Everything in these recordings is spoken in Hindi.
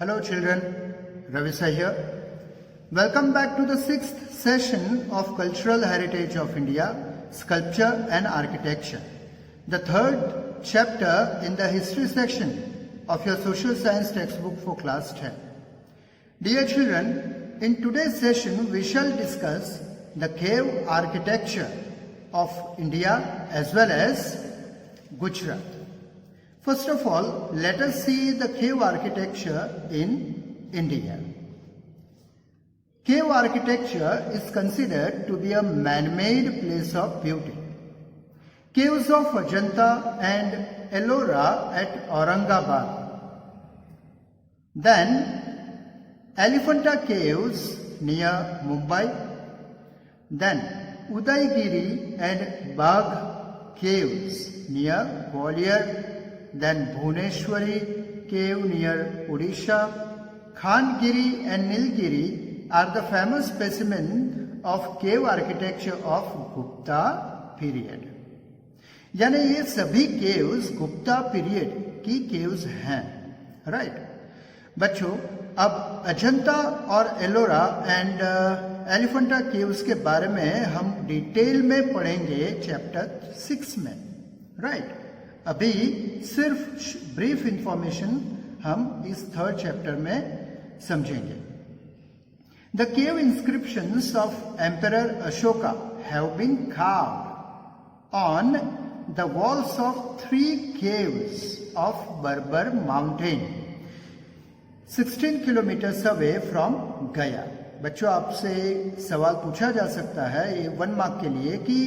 Hello children, Ravisa here. Welcome back to the 6th session of Cultural Heritage of India, Sculpture and Architecture. The 3rd chapter in the history section of your social science textbook for class 10. Dear children, in today's session we shall discuss the cave architecture of India as well as Gujarat. First of all, let us see the cave architecture in India. Cave architecture is considered to be a man-made place of beauty. Caves of Ajanta and Ellora at Aurangabad. Then Elephanta Caves near Mumbai. Then Udaygiri and Bagh Caves near Gwalior. Then Bhuneshwari cave near Odisha. Khandgiri and Nilgiri are the famous specimen of cave architecture of Gupta period. यानी ये सभी caves गुप्ता पीरियड की caves हैं, राइट बच्चों. अब अजंता और एलोरा एंड एलिफेंटा केव्स के बारे में हम डिटेल में पढ़ेंगे चैप्टर 6 में, राइट. अभी सिर्फ ब्रीफ इंफॉर्मेशन हम इस 3rd चैप्टर में समझेंगे. The cave inscriptions of emperor Ashoka have been carved on the walls of 3 caves of Barabar mountain 16 kilometre away from Gaya. बच्चों, आपसे सवाल पूछा जा सकता है ये 1 मार्क के लिए कि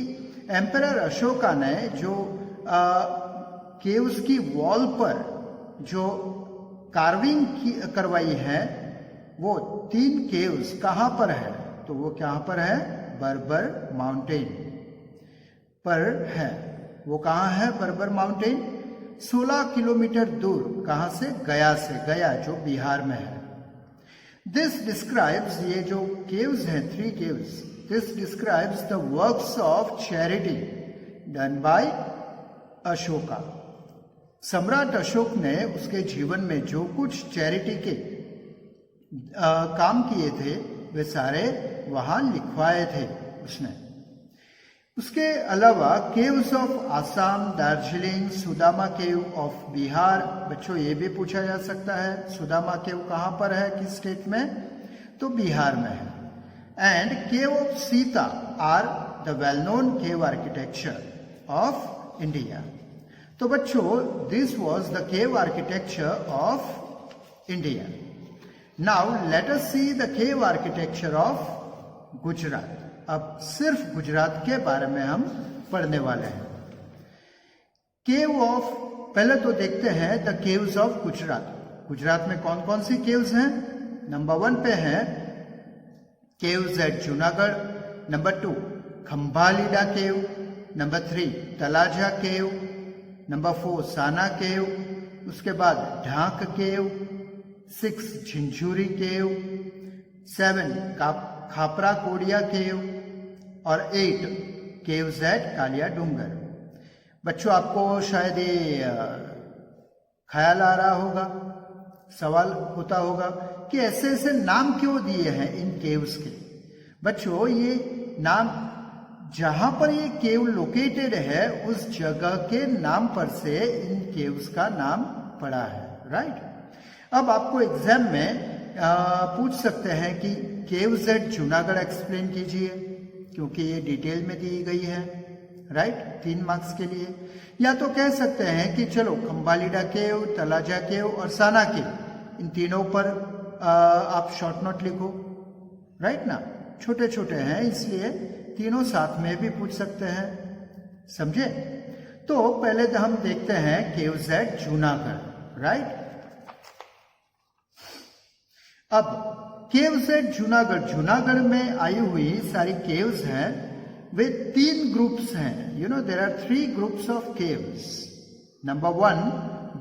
एम्परर अशोका ने जो केव्स की वॉल पर जो कार्विंग करवाई है वो 3 केव्स कहां पर है, तो वो कहां पर है, बर्बर माउंटेन पर है. वो कहां है बर्बर माउंटेन? 16 किलोमीटर दूर. कहां से? गया से. गया जो बिहार में है. दिस डिस्क्राइब्स, ये जो केव्स हैं 3 caves, this describes the works of charity done by Ashoka. सम्राट अशोक ने उसके जीवन में जो कुछ चैरिटी के काम किए थे वे सारे वहां लिखवाए थे उसने. उसके अलावा caves of Assam, Darjeeling, Sudama cave of Bihar. बच्चों, ये भी पूछा जा सकता है सुदामा केव कहां पर है, किस स्टेट में, तो बिहार में है. And cave of Sita are the well known cave architecture of India. तो बच्चों, this was the cave architecture of India. Now let us see the cave architecture of Gujarat. अब सिर्फ गुजरात के बारे में हम पढ़ने वाले हैं. केव ऑफ, पहले तो देखते हैं the caves of Gujarat. Gujarat में कौन कौन सी केव्स हैं? नंबर 1 पे है caves at Junagadh. Number 2 खंभालीडा cave. Number 3 Talaja cave. Number 4 साना केव. उसके बाद ढाक केव. 6 झिंझुरी केव. 7 खापरा कोडिया केव. और 8 केव्स एट कालिया डूंगर. बच्चों, आपको शायद ये ख्याल आ रहा होगा, सवाल होता होगा कि ऐसे ऐसे नाम क्यों दिए हैं इन केव्स के. बच्चों, ये नाम जहां पर ये केव लोकेटेड है उस जगह के नाम पर से इन केव्स का नाम पड़ा है, राइट. अब आपको एग्जाम में पूछ सकते हैं कि केव्स एट जूनागढ़ एक्सप्लेन कीजिए, क्योंकि ये डिटेल में दी गई है, राइट, 3 मार्क्स के लिए. या तो कह सकते हैं कि चलो खंभालीडा केव, तलाजा केव और साना केव, इन तीनों पर आप शॉर्ट नोट लिखो, राइट ना. छोटे छोटे हैं इसलिए तीनों साथ में भी पूछ सकते हैं, समझे. तो पहले तो हम देखते हैं केव्स एट जूनागढ़, राइट. अब केव्स एट जूनागढ़, जूनागढ़ में आई हुई सारी केव्स हैं, वे 3 ग्रुप्स हैं. You know there are 3 groups of caves. Number 1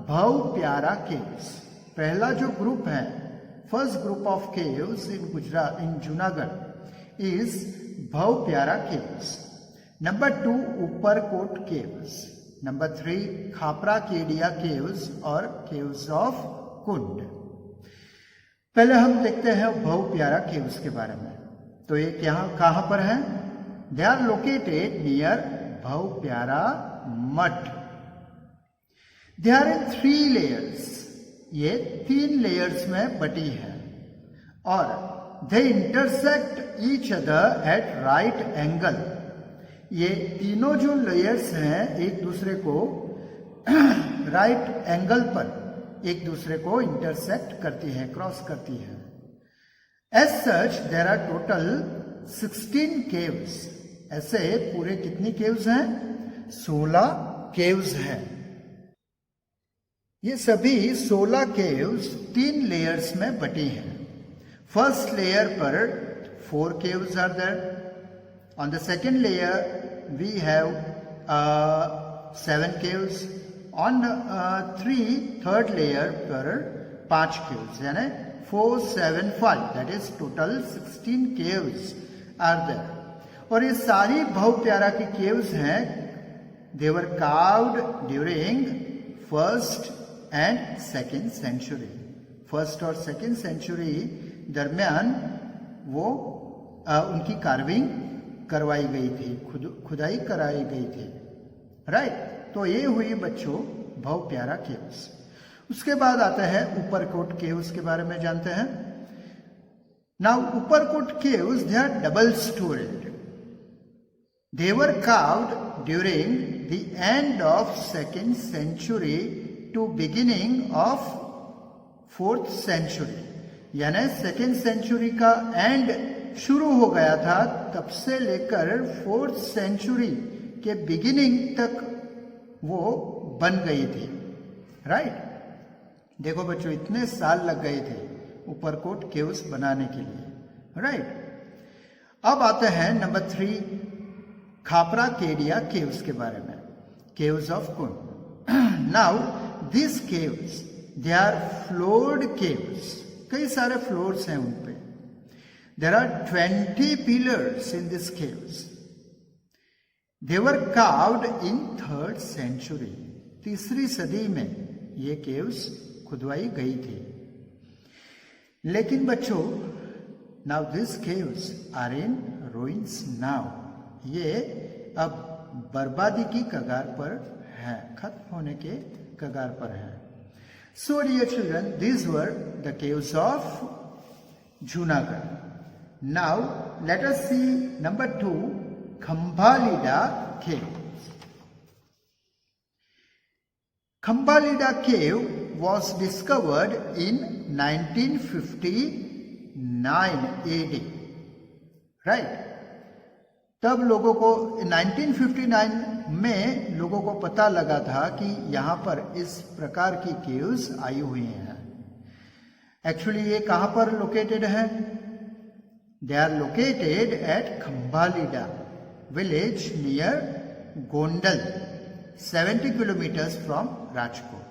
Bava Pyara caves. पहला जो ग्रुप है, first group of caves in Gujarat, in Junagadh is Bava Pyara caves. Number 2 Uparkot caves. Number 3 Khapra Kodia caves और केव्स ऑफ कुंड. पहले हम देखते हैं भव प्यारा केव्स के बारे में। तो ये कहां पर है? दे आर लोकेटेड नियर भव प्यारा मठ। दे आर इन 3 लेयर्स, ये 3 लेयर्स में बटी है और they intersect each other at right angle. ये तीनों जो लेयर्स हैं एक दूसरे को राइट एंगल पर एक दूसरे को इंटरसेक्ट करती है, क्रॉस करती है। As such there are total 16 caves. ऐसे पूरे कितनी केव्स हैं? 16 केव्स हैं। ये सभी 16 केव्स 3 लेयर्स में बटी हैं। फर्स्ट लेयर पर 4 caves are there. On the second layer we have 7 caves. On third layer पर 5 caves, यानी 4, 7, 5, that is total 16 caves are there. और ये सारी भव प्यारा की caves हैं, they were carved during 1st and 2nd century. 1st और 2nd century दरमियान वो उनकी कार्विंग करवाई गई थी, खुदाई कराई गई थी, राइट। तो ये हुई बच्चों भव प्यारा केव्स। उसके बाद आता है ऊपरकोट केव्स के बारे में जानते हैं। Now Uparkot caves they are double storeyed. They were carved during the end of 2nd century to beginning of 4th century, यानी 2nd century का एंड शुरू हो गया था, तब से लेकर 4th century के बिगिनिंग तक वो बन गई थी, राइट। देखो बच्चों, इतने साल लग गए थे ऊपरकोट केव्स बनाने के लिए, राइट। अब आते हैं नंबर 3 खापरा केडिया केव्स के बारे में, caves of Kund. Now this caves they are floored caves, कई सारे फ्लोर्स हैं उन पे। There are 20 pillars in these caves. They were carved in 3rd century. 3री सदी में ये केव्स खुदवाई गई थी। लेकिन बच्चों, now these caves are in ruins now. ये अब बर्बादी की कगार पर है, खत्म होने के कगार पर है। So dear children, these were the caves of Junagadh. Now let us see number 2, Khambalida cave. Khambalida cave was discovered in 1959 AD, right? तब लोगों को 1959 में लोगों को पता लगा था कि यहाँ पर इस प्रकार की केव्स आई हुई हैं। एक्चुअली ये कहाँ पर लोकेटेड है? They are located at Khambhalida village near Gondal, 70 kilometers from Rajkot.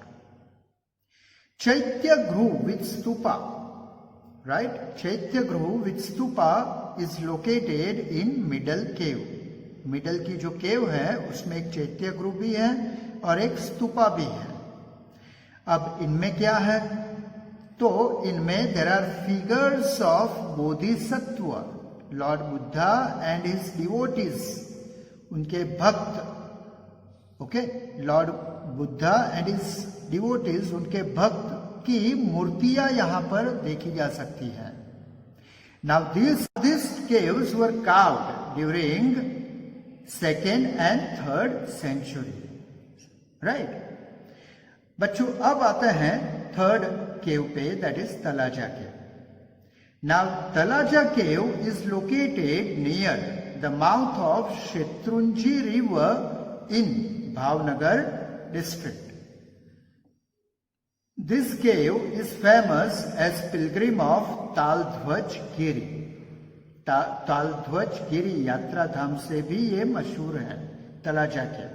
Chaitya griha with stupa, right, chaitya griha with stupa is located in middle cave. Middle की जो केव है उसमें एक चैत्य गृह भी है और एक स्तूपा भी है। अब इनमें क्या है? तो इनमें देर आर figures of Bodhisattva, lord Buddha and his devotees, उनके भक्त, okay, lord Buddha and his devotees, उनके भक्त की मूर्तियां यहां पर देखी जा सकती है। Now this caves were carved during 2nd and 3rd century, right? बच्चों अब आते हैं 3rd केव पे, that is Talaja cave. Now Talaja cave is located near the mouth of Shetrunji river in Bhavnagar district. This cave is famous as pilgrim of तालध्वज गिरी। तालध्वज गिरी यात्रा धाम से भी ये मशहूर है तलाजा केव।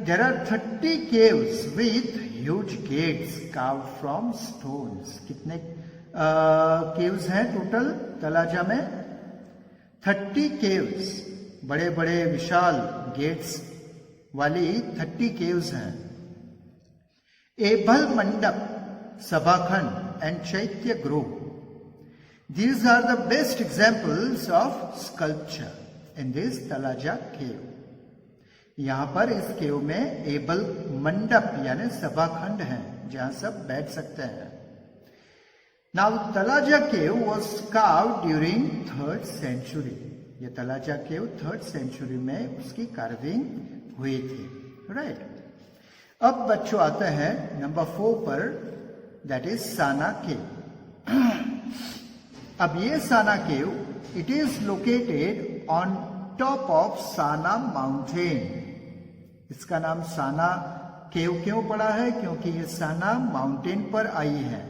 There are 30 caves with huge gates carved from stones. कितने caves हैं टोटल तलाजा में? 30 caves, बड़े बड़े विशाल गेट्स वाली 30 caves हैं। एभल मंडप, सभाखंड and Chaitya Grove. These are the best examples of sculpture in this Talaja cave. यहाँ पर इस केव में एबल मंडप यानी सभाखंड है जहां सब बैठ सकते हैं. Now Talaja cave was carved during 3rd century. ये तलाजा केव 3rd century में उसकी कार्विंग हुई थी. राइट. अब बच्चों आते हैं नंबर 4 पर, दैट इज साना केव. अब ये Sana cave, it is located on top of Sana mountain. इसका नाम साना केव क्यों पड़ा है? क्योंकि ये साना माउंटेन पर आई है.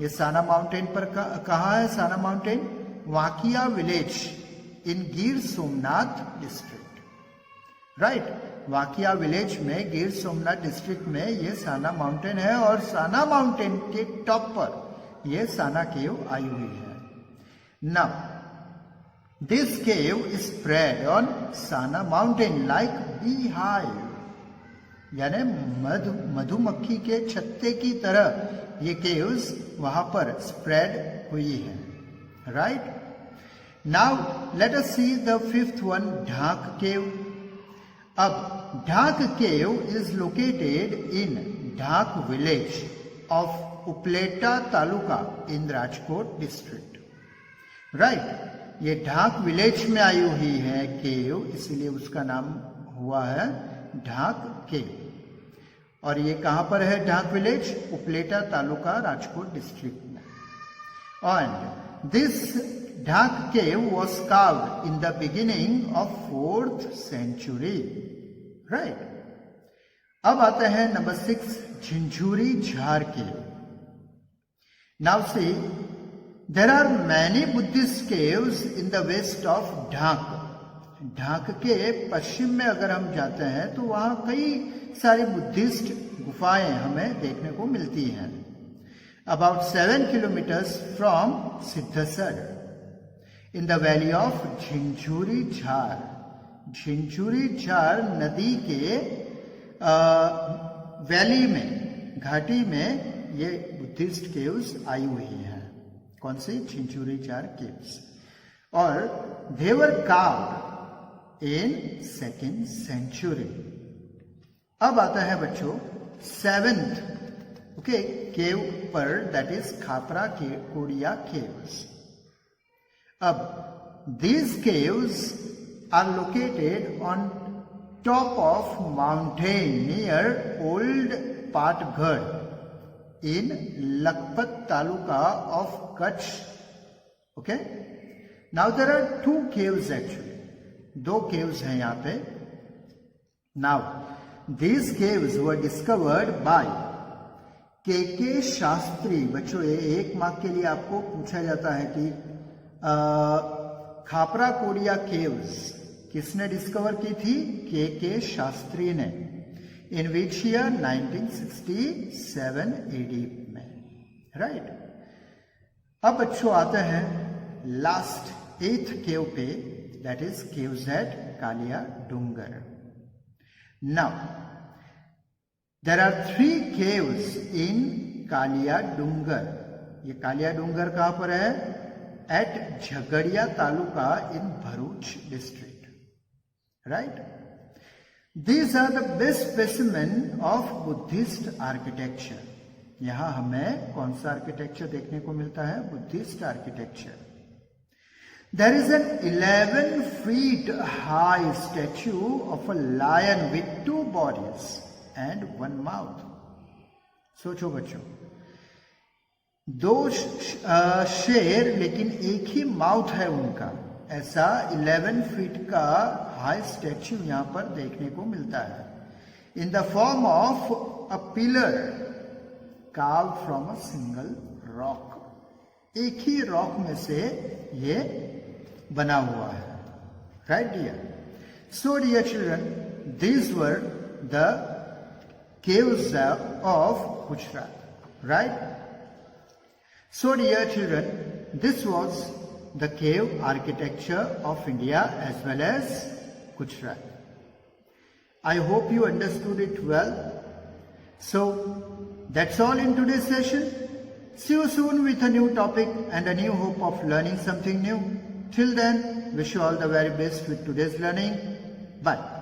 ये साना माउंटेन पर कहाँ है? साना mountain वाकिया village in Gir Somnath district. Right. वाकिया village में गिर सोमनाथ डिस्ट्रिक्ट में ये साना माउंटेन है और साना माउंटेन के टॉप पर ये साना केव आई हुई है. Now this cave is spread on Sana mountain like beehive, यानी मधुमक्खी के छत्ते की तरह ये केव्स वहां पर स्प्रेड हुई है. Right. Now let us see the 5th one, ढाक केव. अब ढाक केव इज लोकेटेड इन ढाक village of Upleta taluka in Rajkot district. Right. ये ढाक विलेज में आई हुई है केव, इसीलिए उसका नाम हुआ है ढाक केव. और ये कहां पर है ढाक विलेज? उपलेटा तालुका राजकोट डिस्ट्रिक्ट में. And this Dhank cave was carved in the beginning of 4th century. Right. अब आते हैं number 6, Jhinjhuri Jhar cave. Now see, there are many Buddhist caves in the west of ढाक. ढाक के पश्चिम में अगर हम जाते हैं तो वहां कई सारी बुद्धिस्ट गुफाएं हमें देखने को मिलती हैं. About 7 kilometres from Siddhsar in the valley of Jhinjhuri Jhar. Jhinjhuri झार नदी के वैली में, घाटी में ये बुद्धिस्ट केव्स आई हुई हैं. कौन सी? झिंझुरी झार केव्स. और they were carved in 2nd century. अब आता है बच्चों 7th केव पर, that is Khapra Kodiya caves. अब these caves are located on top of mountain near Old Patgarh in Lakhpat Taluka of Kutch. Okay. Now there are 2 caves actually. 2 caves हैं यहाँ पे. Now these caves were discovered by के शास्त्री. बच्चों ये 1 मार्क के लिए आपको पूछा जाता है कि खापरा कोडिया केव्स किसने डिस्कवर की थी? के शास्त्री ने. In which year? 1967 AD में. राइट. अब बच्चों आते हैं लास्ट 8th केव पे, that is caves at Kalia Dungar. Now there are 3 caves in Kalia Dungar. ये कालिया डूंगर कहां पर है? At Jhagadia taluka in Bharuch district. Right. These are the best specimen of Buddhist architecture. यहां हमें कौन सा आर्किटेक्चर देखने को मिलता है? Buddhist architecture. There is an 11 feet high statue of a lion with 2 bodies and 1 mouth. सोचो बच्चों, 2 शेर लेकिन एक ही माउथ है उनका. ऐसा 11 फीट का हाई स्टैच्यू यहां पर देखने को मिलता है. In the form of a pillar carved from a single rock. एक ही रॉक में से ये बना हुआ है. Right dear. So dear children, these were the caves of Gujarat. Right? So dear children, this was the cave architecture of India as well as Gujarat. I hope you understood it well. So that's all in today's session. See you soon with a new topic and a new hope of learning something new. Till then, wish you all the very best with today's learning. Bye.